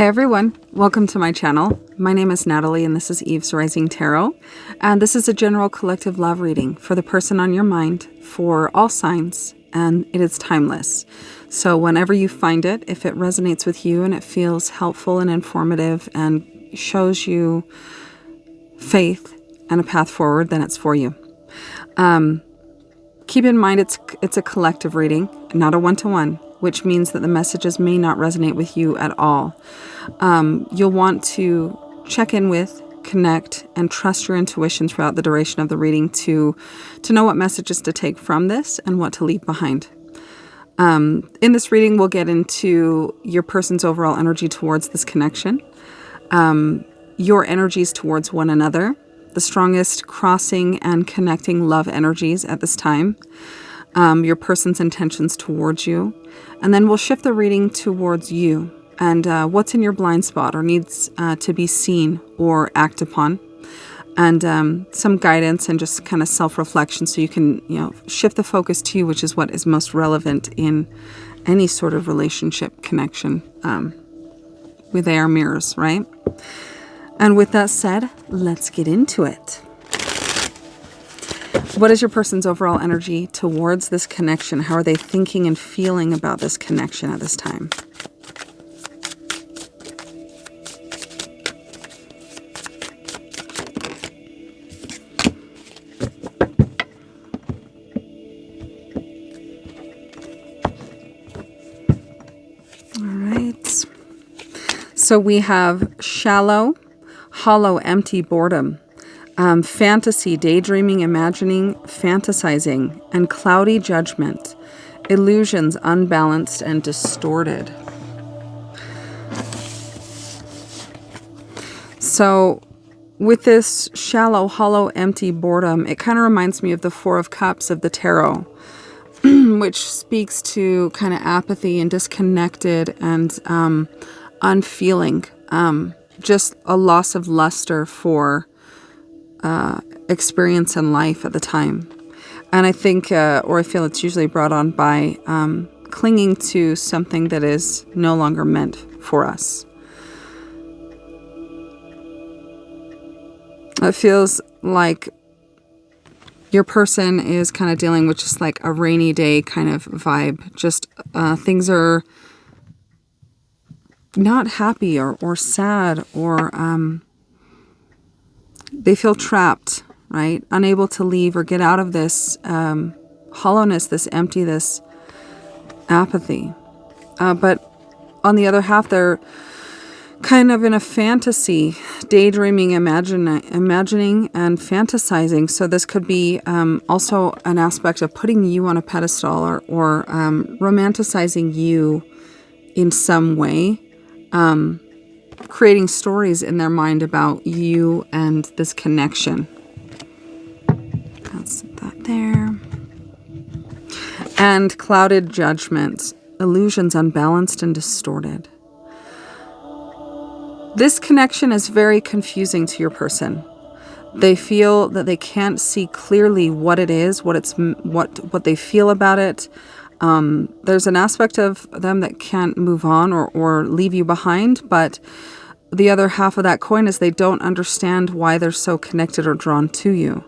Hey everyone, welcome to my channel. My name is Natalie and this is Eve's Rising Tarot. And this is a general collective love reading for the person on your mind for all signs, and it is timeless. So whenever you find it, if it resonates with you and it feels helpful and informative and shows you faith and a path forward, then it's for you. Keep in mind it's a collective reading, not a one-to-one, which means that the messages may not resonate with you at all. You'll want to check in with, connect, and trust your intuition throughout the duration of the reading to know what messages to take from this and what to leave behind. In this reading, we'll get into your person's overall energy towards this connection, your energies towards one another, the strongest crossing and connecting love energies at this time, your person's intentions towards you, and then we'll shift the reading towards you and what's in your blind spot or needs to be seen or act upon, and some guidance and just kind of self-reflection so you can, shift the focus to you, which is what is most relevant in any sort of relationship connection. They are mirrors, right? And with that said, let's get into it. What is your person's overall energy towards this connection? How are they thinking and feeling about this connection at this time? All right. So we have shallow, hollow, empty boredom, fantasy, daydreaming, imagining, fantasizing, and cloudy judgment, illusions, unbalanced and distorted. So with this shallow, hollow, empty boredom, it kind of reminds me of the Four of Cups of the tarot, which speaks to kind of apathy and disconnected and unfeeling, just a loss of luster for experience in life at the time. And I think, or I feel it's usually brought on by clinging to something that is no longer meant for us. It feels like your person is kind of dealing with just like a rainy day kind of vibe. Just things are not happy or sad, or they feel trapped, right? Unable to leave or get out of this hollowness, this empty, this apathy. But on the other half, they're kind of in a fantasy, daydreaming, imagining and fantasizing. So this could be also an aspect of putting you on a pedestal or romanticizing you in some way. Creating stories in their mind about you and this connection. That's that there. And clouded judgment, illusions unbalanced and distorted. This connection is very confusing to your person. They feel that they can't see clearly what it is, what they feel about it. There's an aspect of them that can't move on or leave you behind, but the other half of that coin is they don't understand why they're so connected or drawn to you.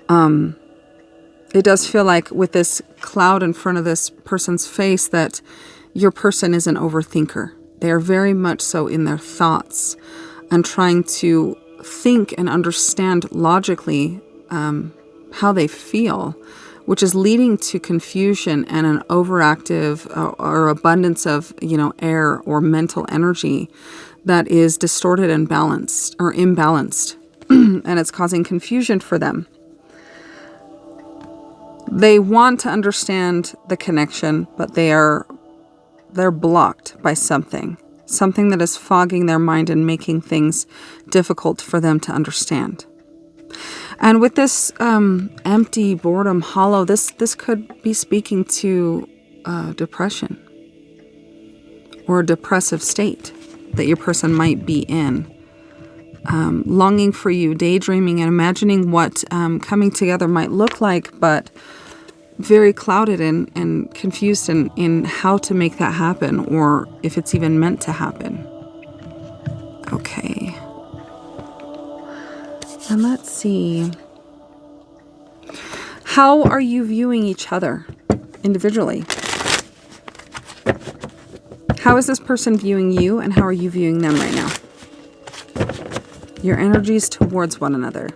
It does feel like with this cloud in front of this person's face that your person is an overthinker. They are very much so in their thoughts and trying to think and understand logically how they feel, which is leading to confusion and an overactive or abundance of, air or mental energy that is distorted and balanced or imbalanced, and it's causing confusion for them. They want to understand the connection, but they're blocked by something that is fogging their mind and making things difficult for them to understand. And with this empty, boredom, hollow, this could be speaking to depression or a depressive state that your person might be in. Longing for you, daydreaming and imagining what coming together might look like, but very clouded and confused in how to make that happen or if it's even meant to happen. Okay. And let's see. How are you viewing each other individually? How is this person viewing you, and how are you viewing them right now? Your energies towards one another.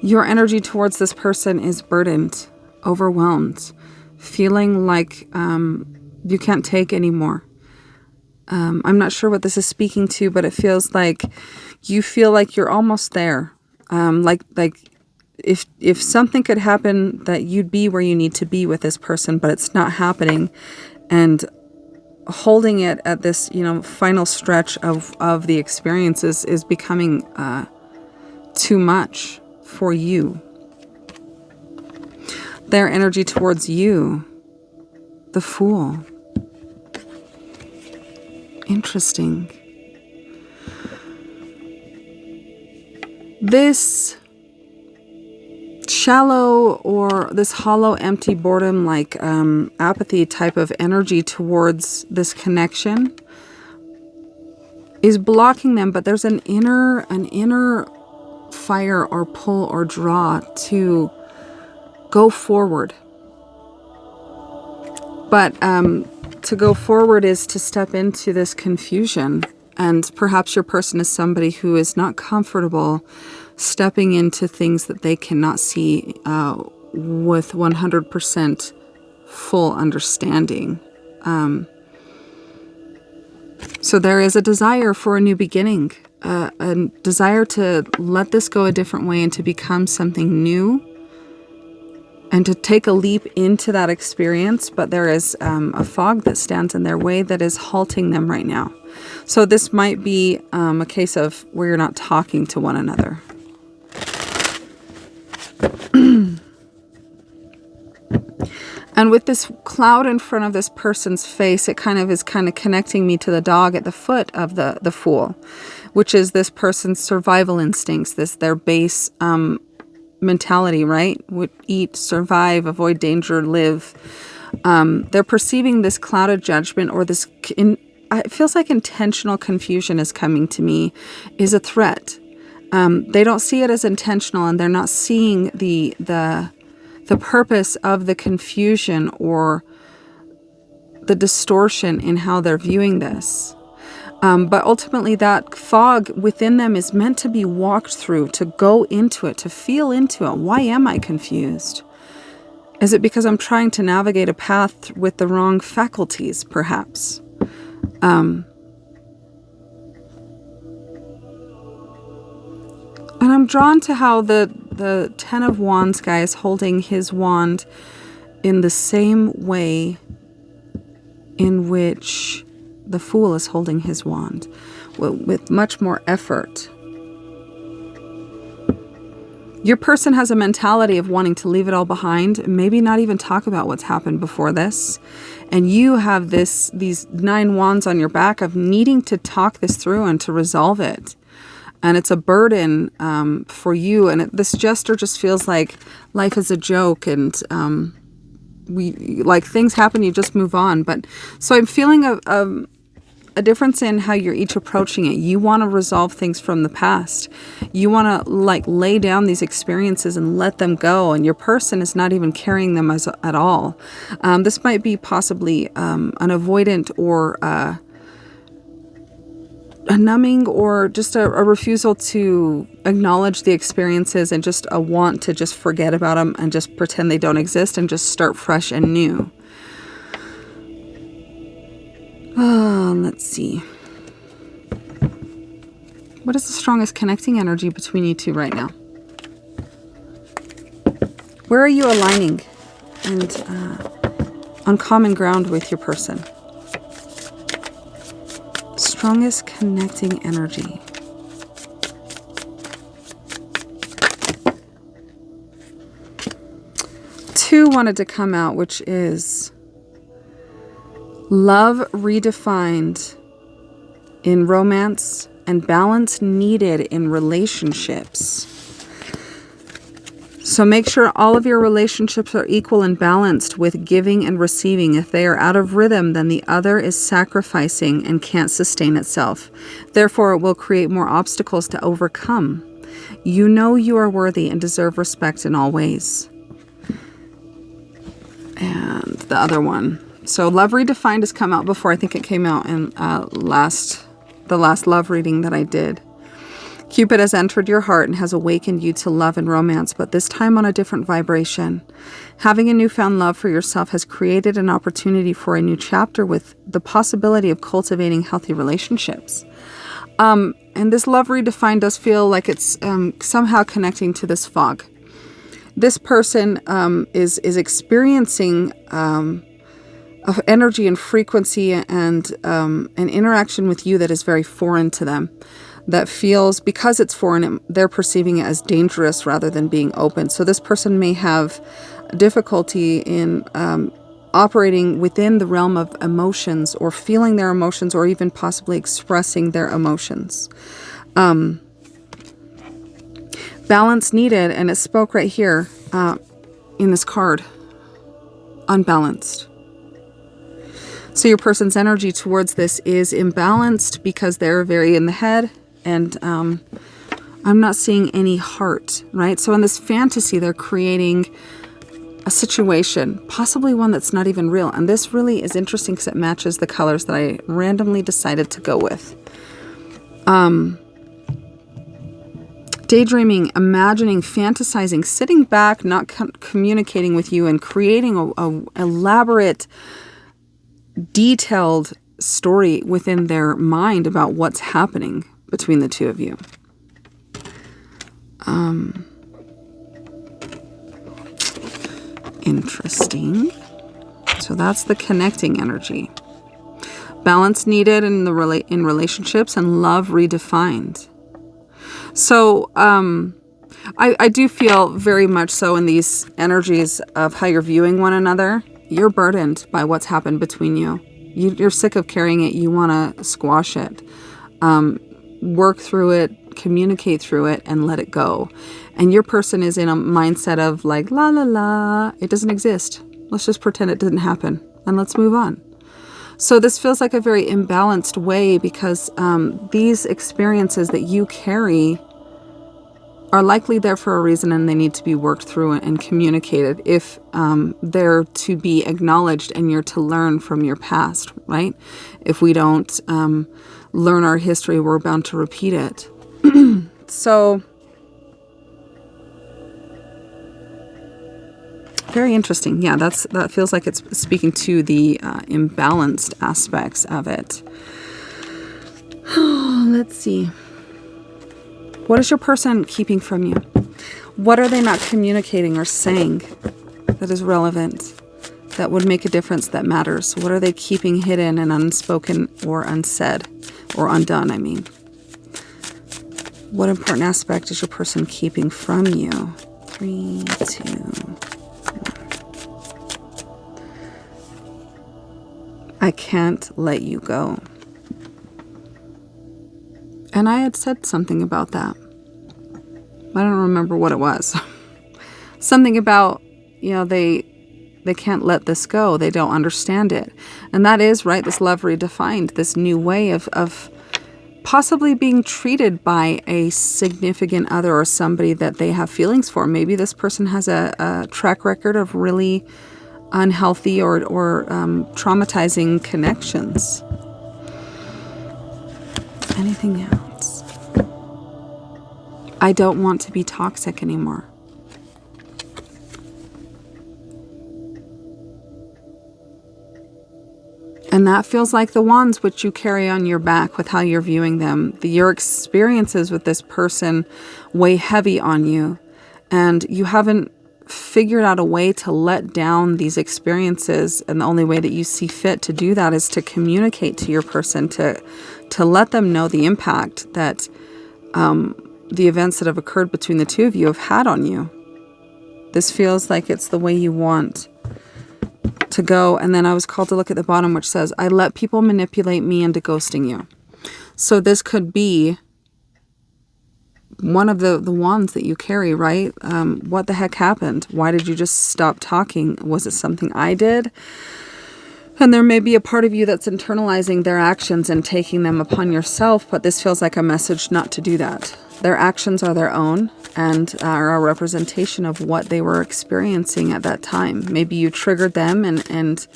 Your energy towards this person is burdened, overwhelmed, feeling like you can't take anymore. I'm not sure what this is speaking to, but it feels like you feel like you're almost there. Like if something could happen, that you'd be where you need to be with this person, but it's not happening. And holding it at this, final stretch of the experiences is becoming too much for you. Their energy towards you, the Fool. Interesting. This shallow or this hollow, empty boredom, like apathy type of energy towards this connection is blocking them, but there's an inner fire or pull or draw to go forward. But to go forward is to step into this confusion. And perhaps your person is somebody who is not comfortable stepping into things that they cannot see with 100% full understanding. So there is a desire for a new beginning, a desire to let this go a different way and to become something new and to take a leap into that experience. But there is a fog that stands in their way that is halting them right now. So this might be a case of where you're not talking to one another. And with this cloud in front of this person's face, it is connecting me to the dog at the foot of the Fool, which is this person's survival instincts, their base mentality, right? Would eat, survive, avoid danger, live. They're perceiving this clouded judgment or this, it feels like intentional confusion is coming to me, is a threat. They don't see it as intentional, and they're not seeing the purpose of the confusion or the distortion in how they're viewing this. But ultimately that fog within them is meant to be walked through, to go into it, to feel into it. Why am I confused? Is it because I'm trying to navigate a path with the wrong faculties, perhaps? And I'm drawn to how the Ten of Wands guy is holding his wand in the same way in which the Fool is holding his wand, with much more effort. Your person has a mentality of wanting to leave it all behind, maybe not even talk about what's happened before this. And you have these 9 wands on your back of needing to talk this through and to resolve it. And it's a burden for you. And this gesture just feels like life is a joke, and things happen, you just move on. But so I'm feeling a difference in how you're each approaching it. You want to resolve things from the past. You want to lay down these experiences and let them go. And your person is not even carrying them at all. This might be possibly an avoidant or a numbing, or just a refusal to acknowledge the experiences, and just a want to just forget about them and just pretend they don't exist and just start fresh and new. Let's see. What is the strongest connecting energy between you two right now? Where are you aligning and on common ground with your person? Strongest connecting energy. Two wanted to come out, which is love redefined in romance and balance needed in relationships. So make sure all of your relationships are equal and balanced with giving and receiving. If they are out of rhythm, then the other is sacrificing and can't sustain itself. Therefore, it will create more obstacles to overcome. You know you are worthy and deserve respect in all ways. And the other one. So Love Redefined has come out before. I think it came out in the last love reading that I did. Cupid has entered your heart and has awakened you to love and romance, but this time on a different vibration. Having a newfound love for yourself has created an opportunity for a new chapter with the possibility of cultivating healthy relationships. And this Love Redefined does feel like it's somehow connecting to this fog. This person is experiencing of energy and frequency and an interaction with you that is very foreign to them. That feels, because it's foreign, they're perceiving it as dangerous rather than being open. So this person may have difficulty in operating within the realm of emotions or feeling their emotions or even possibly expressing their emotions. Balance needed, and it spoke right here in this card, unbalanced. So your person's energy towards this is imbalanced because they're very in the head. And I'm not seeing any heart, right? So in this fantasy, they're creating a situation, possibly one that's not even real. And this really is interesting because it matches the colors that I randomly decided to go with. Daydreaming, imagining, fantasizing, sitting back, not communicating with you, and creating a elaborate, detailed story within their mind about what's happening between the two of you. Interesting. So that's the connecting energy. Balance needed in in relationships and love redefined. So I do feel very much so in these energies of how you're viewing one another. You're burdened by what's happened between you. You're sick of carrying it. You want to squash it. Work through it, communicate through it, and let it go. And your person is in a mindset of like, la la la, it doesn't exist. Let's just pretend it didn't happen and let's move on. So this feels like a very imbalanced way because these experiences that you carry are likely there for a reason and they need to be worked through and communicated if they're to be acknowledged and you're to learn from your past, right? If we don't learn our history, we're bound to repeat it. So, very interesting. Yeah, that feels like it's speaking to the imbalanced aspects of it. Let's see. What is your person keeping from you? What are they not communicating or saying that is relevant, that would make a difference, that matters? What are they keeping hidden and unspoken or unsaid or undone, I mean? What important aspect is your person keeping from you? 3, 2, 1. I can't let you go. And I had said something about that. I don't remember what it was. Something about, they can't let this go. They don't understand it. And that is, right, this love redefined, this new way of possibly being treated by a significant other or somebody that they have feelings for. Maybe this person has a track record of really unhealthy or traumatizing connections. Anything else? I don't want to be toxic anymore. And that feels like the wands which you carry on your back with how you're viewing them. Your experiences with this person weigh heavy on you. And you haven't figured out a way to let down these experiences. And the only way that you see fit to do that is to communicate to your person, to let them know the impact that the events that have occurred between the two of you have had on you. This feels like it's the way you want to go. And then I was called to look at the bottom, which says, I let people manipulate me into ghosting you. So this could be one of the wands that you carry, right? What the heck happened? Why did you just stop talking? Was it something I did? And there may be a part of you that's internalizing their actions and taking them upon yourself, but this feels like a message not to do that. Their actions are their own and are a representation of what they were experiencing at that time. Maybe you triggered them and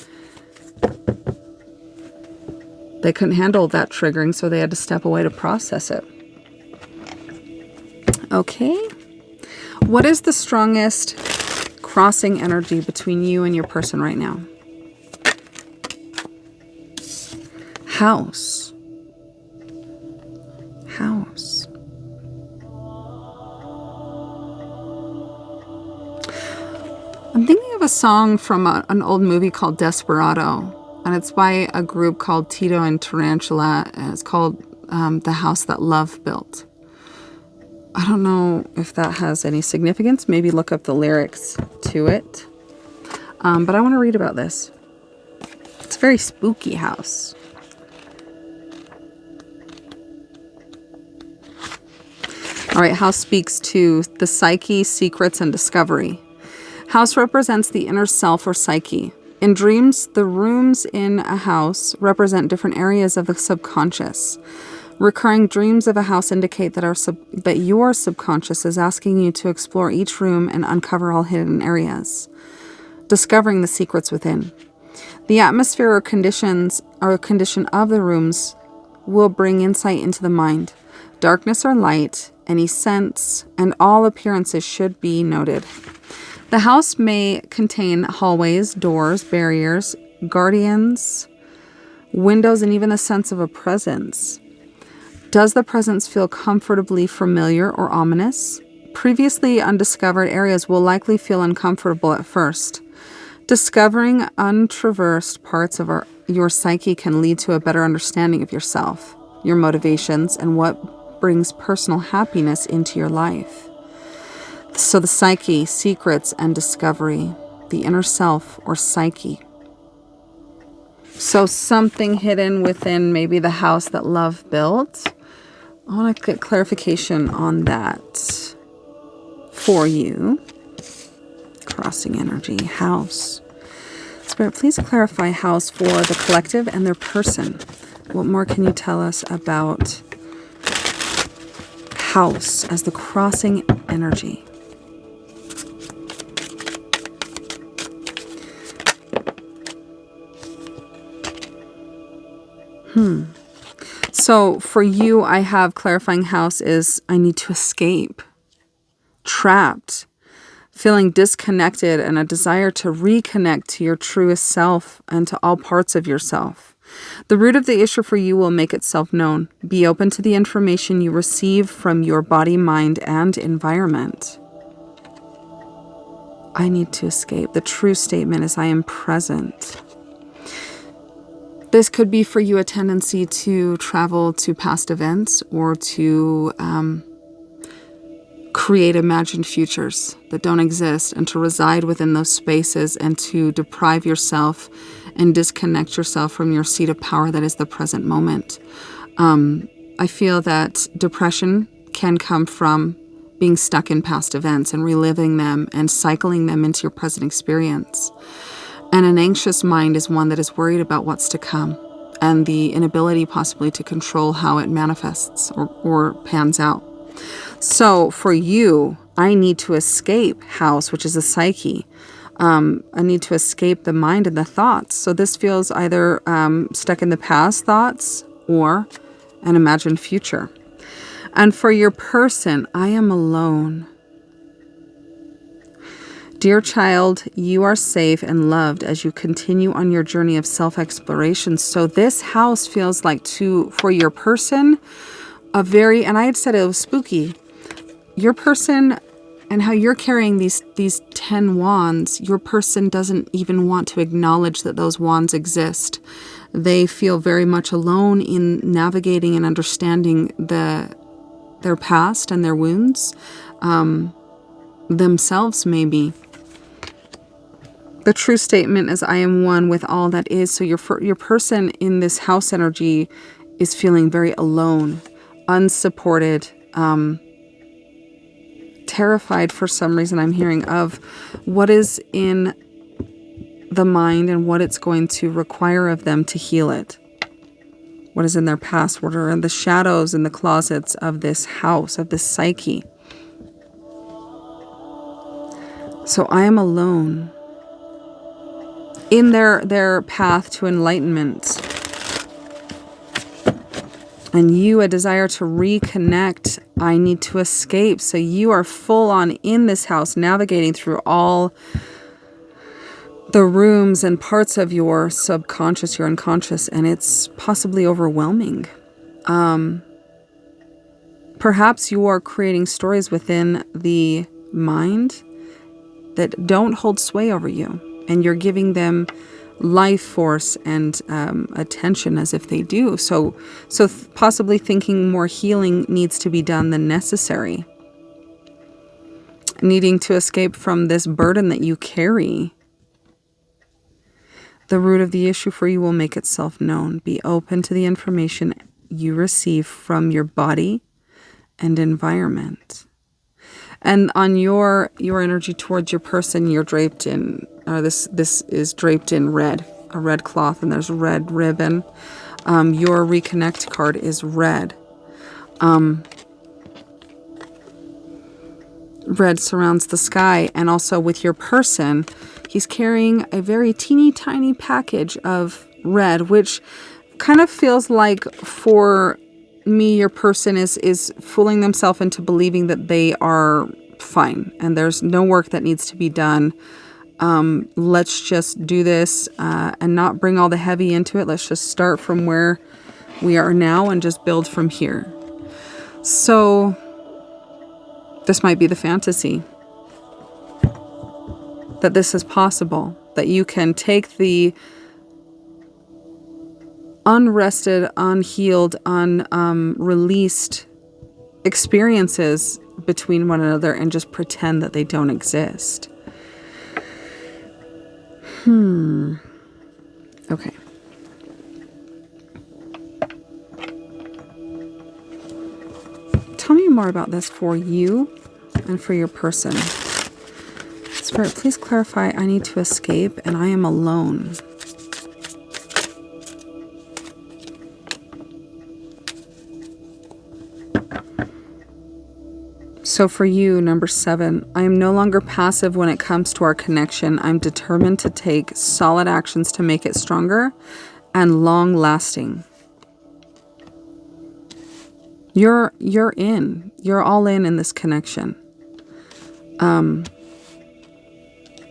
they couldn't handle that triggering, so they had to step away to process it. Okay. What is the strongest crossing energy between you and your person right now? House. House. I'm thinking of a song from an old movie called Desperado, and it's by a group called Tito and Tarantula, and it's called The House That Love Built. I don't know if that has any significance. Maybe look up the lyrics to it. But I want to read about this. It's a very spooky house. All right, house speaks to the psyche, secrets, and discovery. House represents the inner self or psyche. In dreams, the rooms in a house represent different areas of the subconscious. Recurring dreams of a house indicate that your subconscious is asking you to explore each room and uncover all hidden areas, discovering the secrets within. The atmosphere or condition of the rooms will bring insight into the mind. Darkness or light, any sense, and all appearances should be noted. The house may contain hallways, doors, barriers, guardians, windows, and even a sense of a presence. Does the presence feel comfortably familiar or ominous? Previously undiscovered areas will likely feel uncomfortable at first. Discovering untraversed parts of your psyche can lead to a better understanding of yourself, your motivations, and what brings personal happiness into your life. So the psyche, secrets, and discovery, the inner self or psyche. So something hidden within maybe the house that love built. I want to get clarification on that for you. Crossing energy, house. Spirit, please clarify house for the collective and their person. What more can you tell us about house as the crossing energy? So for you, I have clarifying house is I need to escape, trapped, feeling disconnected, and a desire to reconnect to your truest self and to all parts of yourself. The root of the issue for you will make itself known. Be open to the information you receive from your body, mind, and environment. I need to escape. The true statement is I am present. This could be for you a tendency to travel to past events or to create imagined futures that don't exist and to reside within those spaces and to deprive yourself and disconnect yourself from your seat of power that is the present moment. I feel that depression can come from being stuck in past events and reliving them and cycling them into your present experience. And an anxious mind is one that is worried about what's to come and the inability possibly to control how it manifests or pans out. So for you, I need to escape house, which is a psyche. I need to escape the mind and the thoughts. So this feels either stuck in the past thoughts or an imagined future. And for your person, I am alone. Dear child, you are safe and loved as you continue on your journey of self-exploration. So this house feels like for your person, and I had said it was spooky. Your person and how you're carrying these 10 wands, your person doesn't even want to acknowledge that those wands exist. They feel very much alone in navigating and understanding their past and their wounds, themselves maybe. The true statement is I am one with all that is. So your person in this house energy is feeling very alone, unsupported, terrified for some reason, I'm hearing, of what is in the mind and what it's going to require of them to heal it. What is in their past, what are in the shadows in the closets of this house, of this psyche. So I am alone in their path to enlightenment. And you, a desire to reconnect, I need to escape. So you are full on in this house, navigating through all the rooms and parts of your subconscious, your unconscious, and it's possibly overwhelming. Perhaps you are creating stories within the mind that don't hold sway over you, and you're giving them life force and attention as if they do. So possibly thinking more healing needs to be done than necessary. Needing to escape from this burden that you carry. The root of the issue for you will make itself known. Be open to the information you receive from your body and environment. And on your energy towards your person, you're draped in, this is draped in red, a red cloth, and there's red ribbon. Your reconnect card is red. Red surrounds the sky, and also with your person, he's carrying a very teeny tiny package of red, which kind of feels like, for me, your person is fooling themselves into believing that they are fine and there's no work that needs to be done. Let's just do this and not bring all the heavy into it. Let's just start from where we are now and just build from here. So this might be the fantasy that this is possible, that you can take the unrested, unhealed, unreleased experiences between one another and just pretend that they don't exist. Okay. Tell me more about this for you and for your person. Spirit, please clarify. I need to escape and I am alone. So for you, number 7, I am no longer passive when it comes to our connection. I'm determined to take solid actions to make it stronger and long lasting. You're in. You're all in this connection.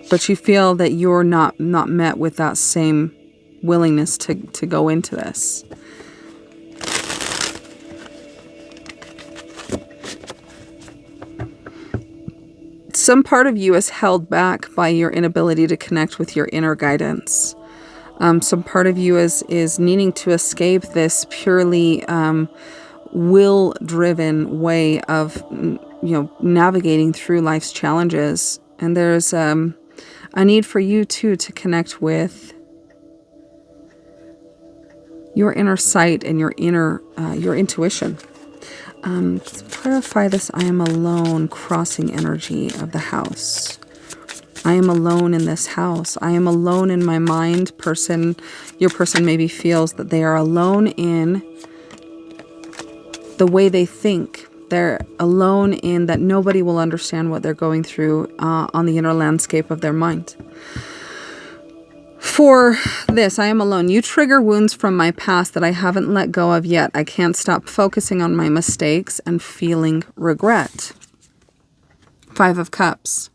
But you feel that you're not met with that same willingness to go into this. Some part of you is held back by your inability to connect with your inner guidance. Some part of you is needing to escape this purely will-driven way of navigating through life's challenges. And there's a need for you too to connect with your inner sight and your intuition. Clarify this. I am alone crossing energy of the house. I am alone in this house. I am alone in my mind. Your person maybe feels that they are alone in the way they think. They're alone in that nobody will understand what they're going through on the inner landscape of their mind. For this, I am alone. You trigger wounds from my past that I haven't let go of yet. I can't stop focusing on my mistakes and feeling regret. 5 of Cups.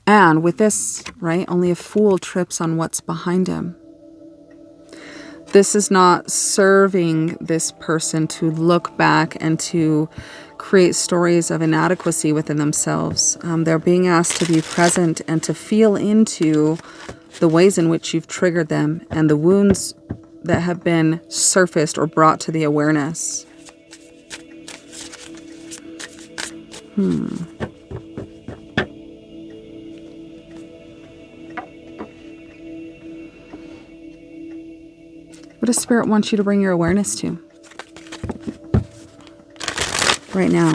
And with this, right, only a fool trips on what's behind him. This is not serving this person to look back and to create stories of inadequacy within themselves. They're being asked to be present and to feel into the ways in which you've triggered them and the wounds that have been surfaced or brought to the awareness. What does Spirit want you to bring your awareness to right now?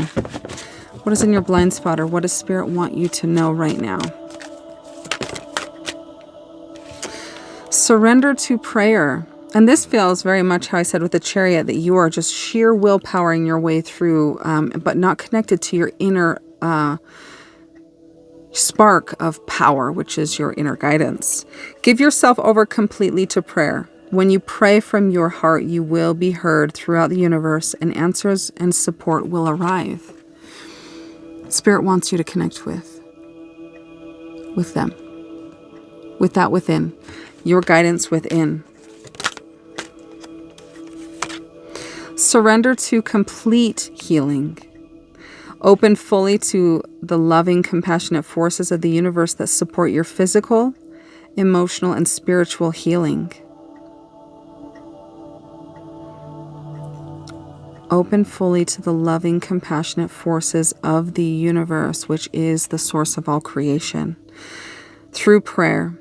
What is in your blind spot, or what does Spirit want you to know right now? Surrender to prayer. And this feels very much how I said with the Chariot, that you are just sheer willpowering your way through, but not connected to your inner spark of power, which is your inner guidance. Give yourself over completely to prayer. When you pray from your heart, you will be heard throughout the universe, and answers and support will arrive. Spirit wants you to connect with them, with that within, your guidance within. Surrender to complete healing. Open fully to the loving, compassionate forces of the universe that support your physical, emotional, and spiritual healing. Open fully to the loving, compassionate forces of the universe, which is the source of all creation. Through prayer,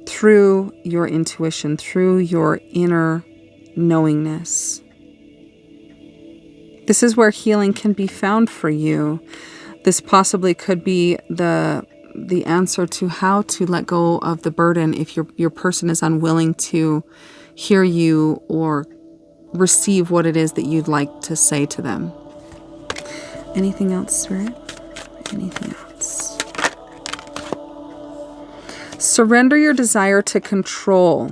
through your intuition, through your inner knowingness. This is where healing can be found for you. This possibly could be the answer to how to let go of the burden if your person is unwilling to hear you or receive what it is that you'd like to say to them. Anything else, Spirit? Anything else? Surrender your desire to control.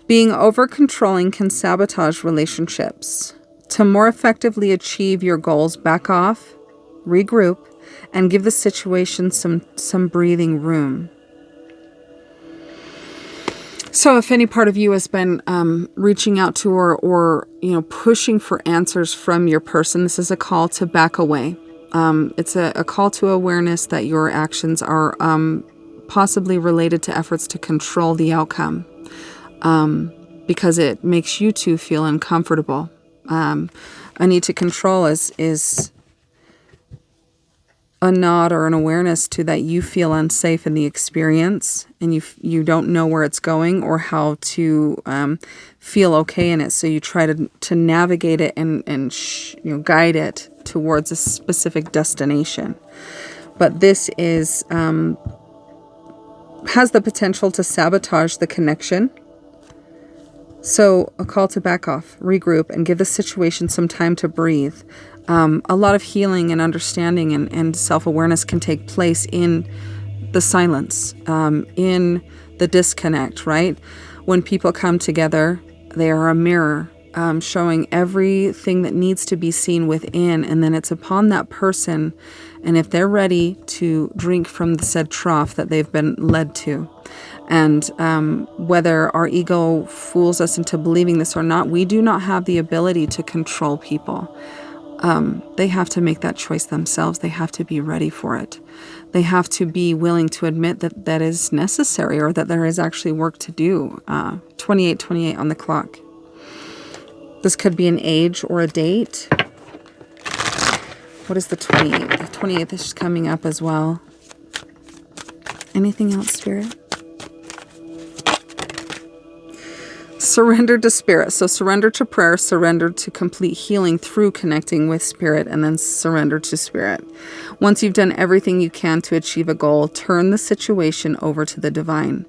Being over-controlling can sabotage relationships. To more effectively achieve your goals, back off, regroup, and give the situation some breathing room. So if any part of you has been reaching out to or pushing for answers from your person, this is a call to back away. It's a call to awareness that your actions are possibly related to efforts to control the outcome, because it makes you two feel uncomfortable. A need to control is a nod or an awareness to that you feel unsafe in the experience, and you don't know where it's going or how to feel okay in it. So you try to navigate it and guide it towards a specific destination. But this is has the potential to sabotage the connection. So a call to back off, regroup, and give the situation some time to breathe. A lot of healing and understanding and self-awareness can take place in the silence, in the disconnect, right? When people come together, they are a mirror, showing everything that needs to be seen within, and then it's upon that person, and if they're ready to drink from the said trough that they've been led to. And whether our ego fools us into believing this or not, we do not have the ability to control people. They have to make that choice themselves. They have to be ready for it. They have to be willing to admit that that is necessary, or that there is actually work to do. 2828 on the clock. This could be an age or a date. What is the 28th? The 28th is coming up as well. Anything else, Spirit? Surrender to Spirit. So surrender to prayer, surrender to complete healing through connecting with Spirit, and then surrender to Spirit. Once you've done everything you can to achieve a goal, turn the situation over to the divine.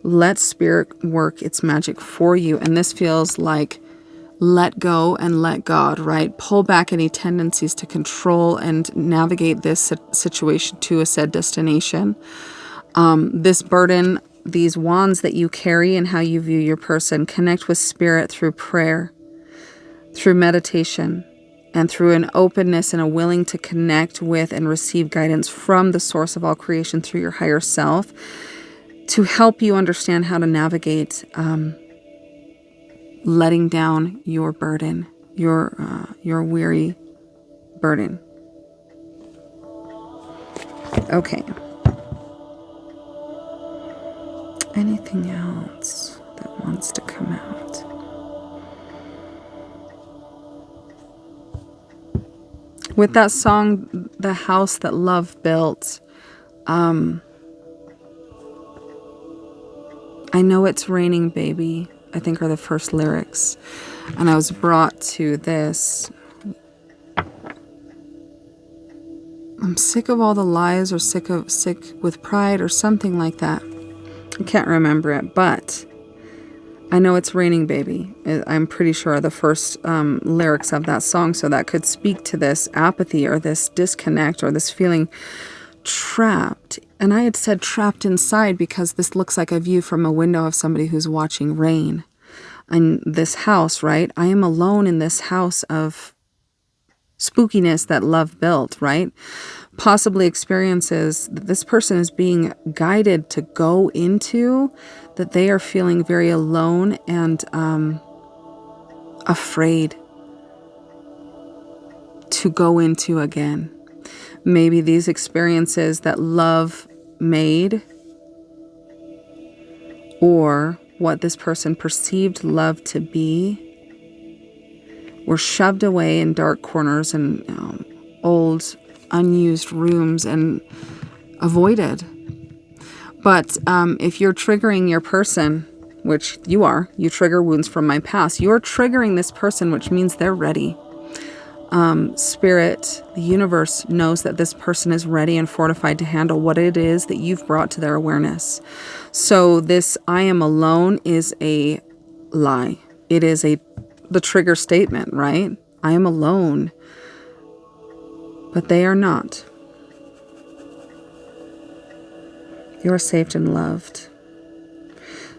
Let Spirit work its magic for you. And this feels like let go and let God, right? Pull back any tendencies to control and navigate this situation to a said destination. This burden, these wands that you carry and how you view your person, connect with Spirit through prayer, through meditation, and through an openness and a willing to connect with and receive guidance from the source of all creation through your higher self to help you understand how to navigate letting down your burden, your weary burden. Okay. Anything else that wants to come out? With that song, The House That Love Built, I know it's raining, baby. I think are the first lyrics. And I was brought to this. I'm sick of all the lies, or sick with pride, or something like that. I can't remember it, but I know it's raining, baby. I'm pretty sure the first lyrics of that song. So that could speak to this apathy or this disconnect or this feeling trapped. And I had said trapped inside because this looks like a view from a window of somebody who's watching rain. In this house, right? I am alone in this house of spookiness that love built, right? Possibly experiences that this person is being guided to go into, that they are feeling very alone and afraid to go into again. Maybe these experiences that love made, or what this person perceived love to be, were shoved away in dark corners and old unused rooms and avoided. But if you're triggering your person, which you are, you trigger wounds from my past, you're triggering this person, which means they're ready. Spirit, the universe knows that this person is ready and fortified to handle what it is that you've brought to their awareness. So this I am alone is a lie. It is the trigger statement, right? I am alone. But they are not. You are safe and loved.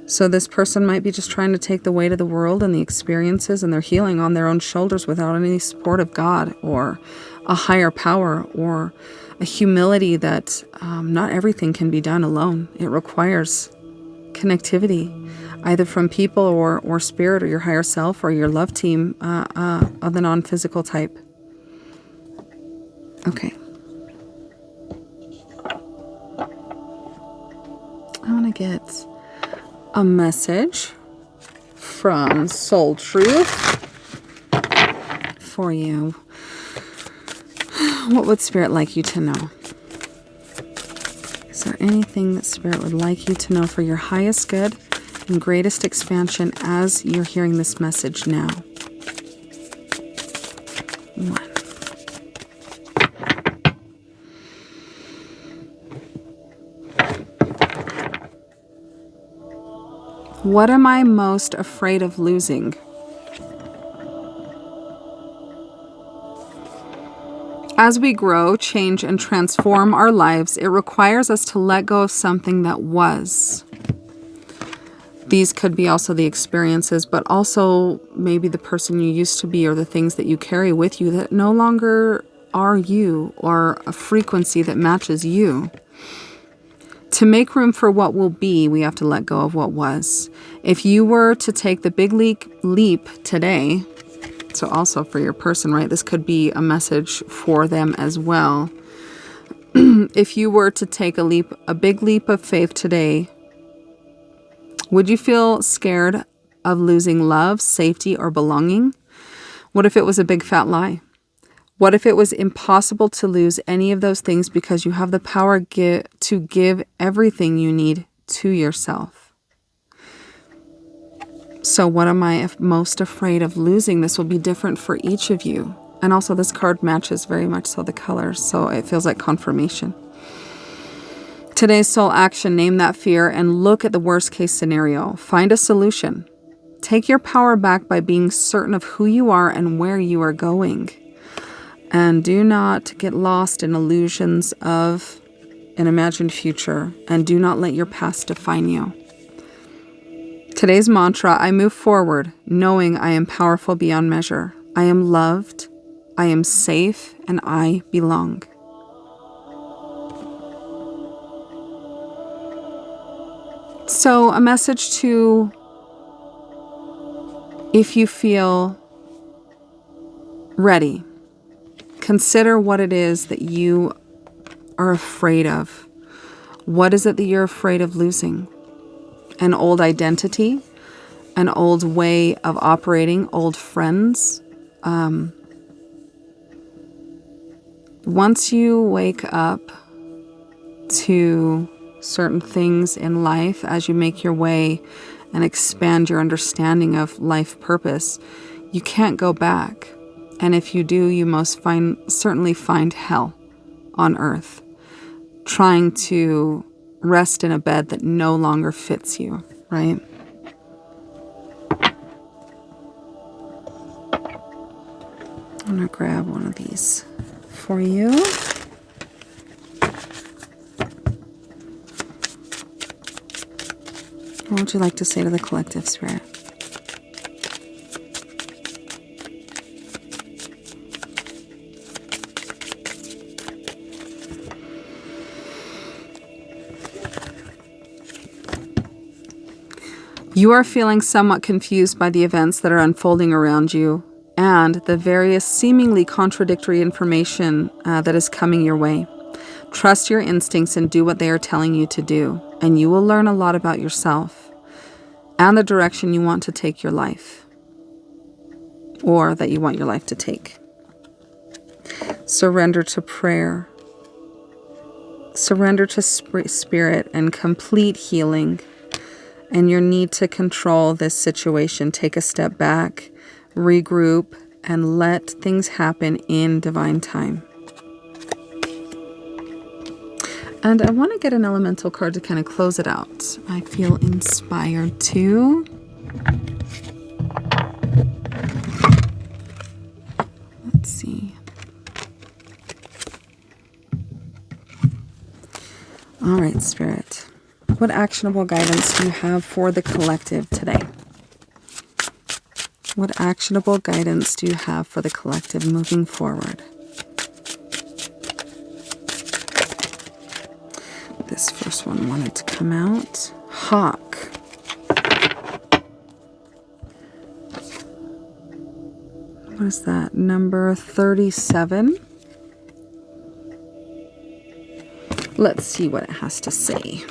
So this person might be just trying to take the weight of the world and the experiences and their healing on their own shoulders without any support of God or a higher power or a humility that not everything can be done alone. It requires connectivity, either from people or spirit or your higher self or your love team of the non-physical type. Okay. I want to get a message from Soul Truth for you. What would Spirit like you to know? Is there anything that Spirit would like you to know for your highest good and greatest expansion as you're hearing this message now? 1. What am I most afraid of losing? As we grow, change, and transform our lives, it requires us to let go of something that was. These could be also the experiences, but also maybe the person you used to be or the things that you carry with you that no longer are you or a frequency that matches you. To make room for what will be, we have to let go of what was. If you were to take the big leap today, so also for your person, right? This could be a message for them as well. If you were to take a big leap of faith today, would you feel scared of losing love, safety, or belonging? What if it was a big fat lie? What if it was impossible to lose any of those things because you have the power to give everything you need to yourself? So what am I most afraid of losing? This will be different for each of you. And also this card matches very much so the colors, so it feels like confirmation. Today's soul action, name that fear and look at the worst case scenario. Find a solution. Take your power back by being certain of who you are and where you are going. And do not get lost in illusions of an imagined future. And do not let your past define you. Today's mantra, I move forward, knowing I am powerful beyond measure. I am loved, I am safe, and I belong. So a message to, if you feel ready, consider what it is that you are afraid of. What is it that you're afraid of losing? An old identity, an old way of operating, old friends. Once you wake up to certain things in life, as you make your way and expand your understanding of life purpose, you can't go back. And if you do, you most certainly find hell on earth, trying to rest in a bed that no longer fits you, right? I'm going to grab one of these for you. What would you like to say to the collective, Spirit? You are feeling somewhat confused by the events that are unfolding around you and the various seemingly contradictory information that is coming your way. Trust your instincts and do what they are telling you to do, and you will learn a lot about yourself and the direction you want to take your life, or that you want your life to take. Surrender to prayer. Surrender to spirit and complete healing. And your need to control this situation. Take a step back, regroup, and let things happen in divine time. And I want to get an elemental card to kind of close it out. I feel inspired to. Let's see. All right, Spirit. What actionable guidance do you have for the collective today? What actionable guidance do you have for the collective moving forward? This first one wanted to come out. Hawk. What is that? Number 37. Let's see what it has to say.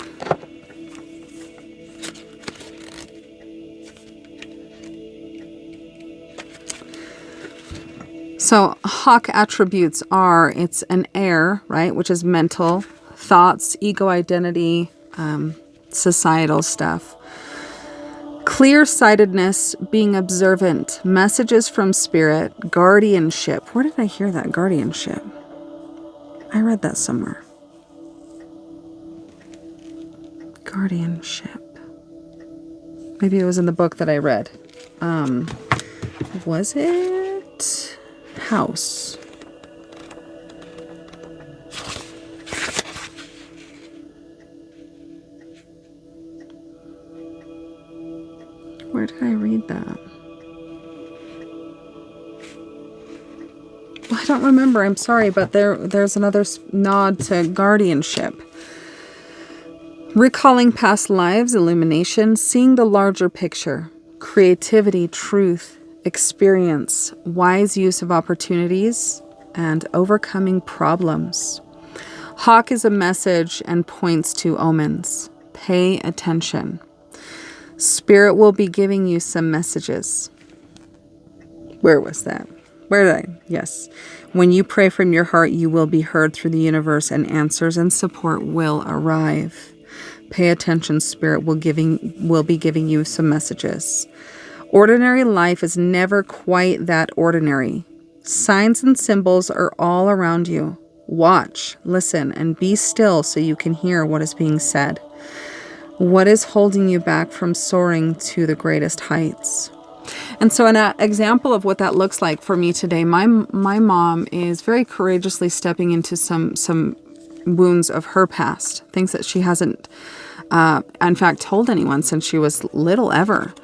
So hawk attributes are, it's an air, right, which is mental, thoughts, ego identity, societal stuff. Clear-sightedness, being observant, messages from spirit, guardianship. Where did I hear that? Guardianship. I read that somewhere. Guardianship. Maybe it was in the book that I read. Was it? House. Where did I read that? Well, I don't remember. I'm sorry, but there's another nod to guardianship. Recalling past lives, illumination, seeing the larger picture, creativity, truth, experience, wise use of opportunities, and overcoming problems. Hawk is a message and points to omens. Pay attention. Spirit will be giving you some messages. Where was that? Where did I? Yes. When you pray from your heart, you will be heard through the universe, and answers and support will arrive. Pay attention. Spirit will be giving you some messages. Ordinary life is never quite that ordinary. Signs and symbols are all around you. Watch, listen, and be still so you can hear what is being said. What is holding you back from soaring to the greatest heights? And so an example of what that looks like for me today, my mom is very courageously stepping into some wounds of her past, things that she hasn't, in fact, told anyone since she was little ever.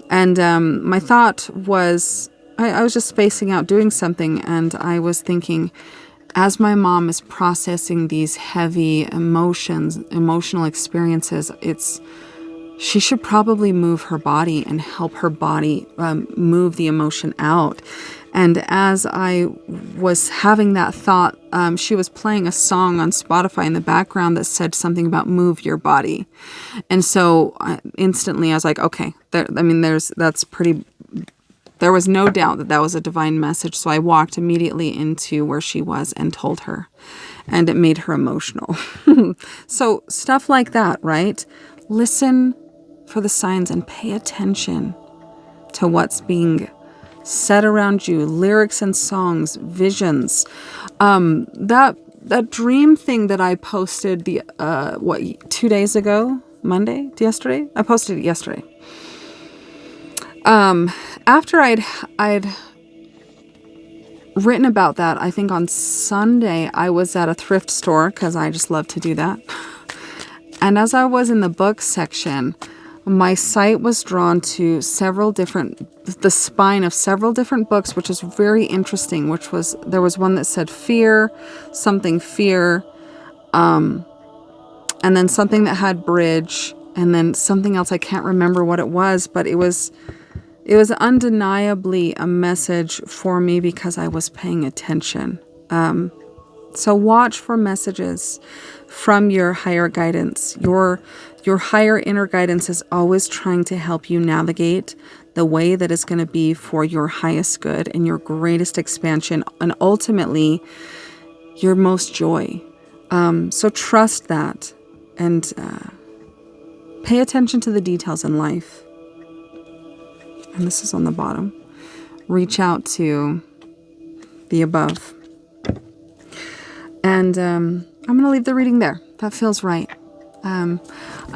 And my thought was, I was just spacing out doing something, and I was thinking, as my mom is processing these heavy emotional experiences, she should probably move her body and help her body move the emotion out. And as I was having that thought, she was playing a song on Spotify in the background that said something about move your body. And so instantly I was like, okay, there was no doubt that was a divine message. So I walked immediately into where she was and told her, and it made her emotional. So stuff like that, right? Listen for the signs and pay attention to what's being said around you, lyrics and songs, visions. That dream thing that I posted 2 days ago, yesterday? I posted it yesterday. After I'd written about that, I think on Sunday, I was at a thrift store because I just love to do that. And as I was in the book section, my sight was drawn to the spine of several different books, which is very interesting, there was one that said fear, and then something that had bridge, and then something else. I can't remember what it was, but it was undeniably a message for me because I was paying attention. So watch for messages from your higher guidance. Your higher inner guidance is always trying to help you navigate the way that is going to be for your highest good and your greatest expansion, and ultimately your most joy. So trust that, and pay attention to the details in life. And this is on the bottom. Reach out to the above. And I'm going to leave the reading there. That feels right.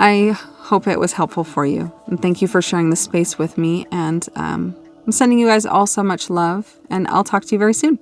I hope it was helpful for you. And thank you for sharing this space with me. And I'm sending you guys all so much love. And I'll talk to you very soon.